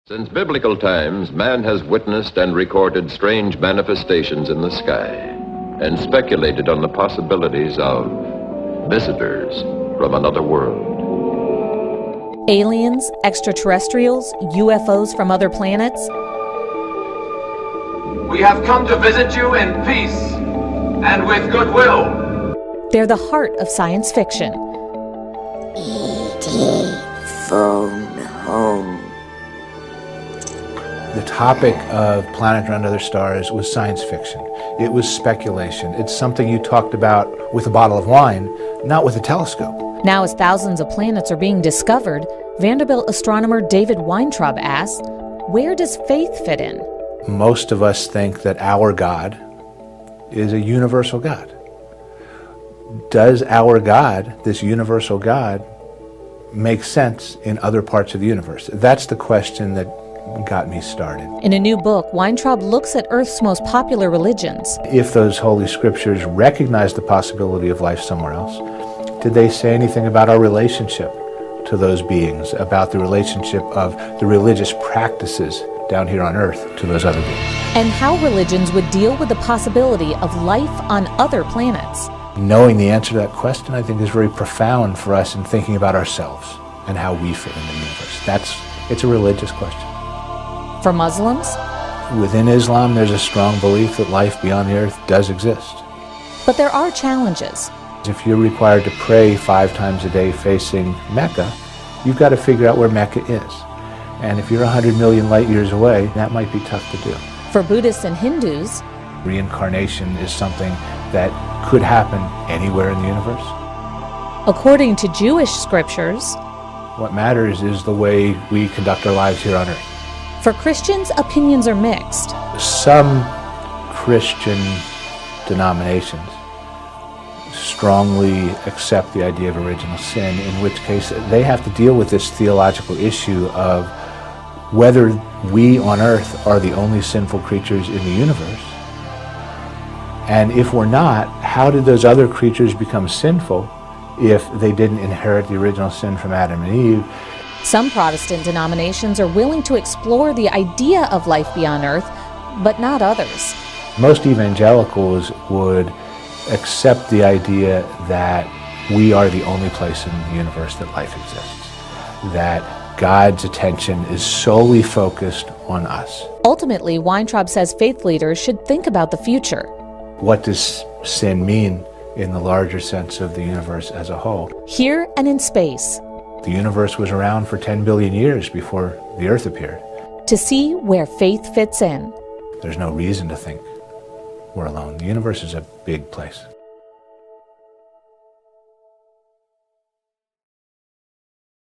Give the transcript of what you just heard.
Since biblical times, man has witnessed and recorded strange manifestations in the sky and speculated on the possibilities of visitors from another world. Aliens, extraterrestrials, UFOs from other planets. We have come to visit you in peace and with goodwill. They're the heart of science fiction. E.T. phone home. The topic of Planet Around Other Stars was science fiction. It was speculation. It's something you talked about with a bottle of wine, not with a telescope. Now, as thousands of planets are being discovered, Vanderbilt astronomer David Weintraub asks, where does faith fit in? Most of us think that our God is a universal God. Does our God, this universal God, make sense in other parts of the universe? That's the question that got me started. In a new book, Weintraub looks at Earth's most popular religions. If those holy scriptures recognize the possibility of life somewhere else, did they say anything about our relationship to those beings, about the relationship of the religious practices down here on Earth to those other beings? And how religions would deal with the possibility of life on other planets. Knowing the answer to that question, I think, is very profound for us in thinking about ourselves and how we fit in the universe. It's a religious question. For Muslims? Within Islam, there's a strong belief that life beyond the earth does exist. But there are challenges. If you're required to pray 5 times a day facing Mecca, you've got to figure out where Mecca is. And if you're 100 million light years away, that might be tough to do. For Buddhists and Hindus, reincarnation is something that could happen anywhere in the universe. According to Jewish scriptures, what matters is the way we conduct our lives here on earth. For Christians, opinions are mixed. Some Christian denominations strongly accept the idea of original sin, in which case they have to deal with this theological issue of whether we on earth are the only sinful creatures in the universe. And if we're not, how did those other creatures become sinful if they didn't inherit the original sin from Adam and Eve? Some Protestant denominations are willing to explore the idea of life beyond Earth, but not others. Most evangelicals would accept the idea that we are the only place in the universe that life exists, that God's attention is solely focused on us. Ultimately, Weintraub says faith leaders should think about the future. What does sin mean in the larger sense of the universe as a whole? Here and in space. The universe was around for 10 billion years before the Earth appeared. To see where faith fits in. There's no reason to think we're alone. The universe is a big place.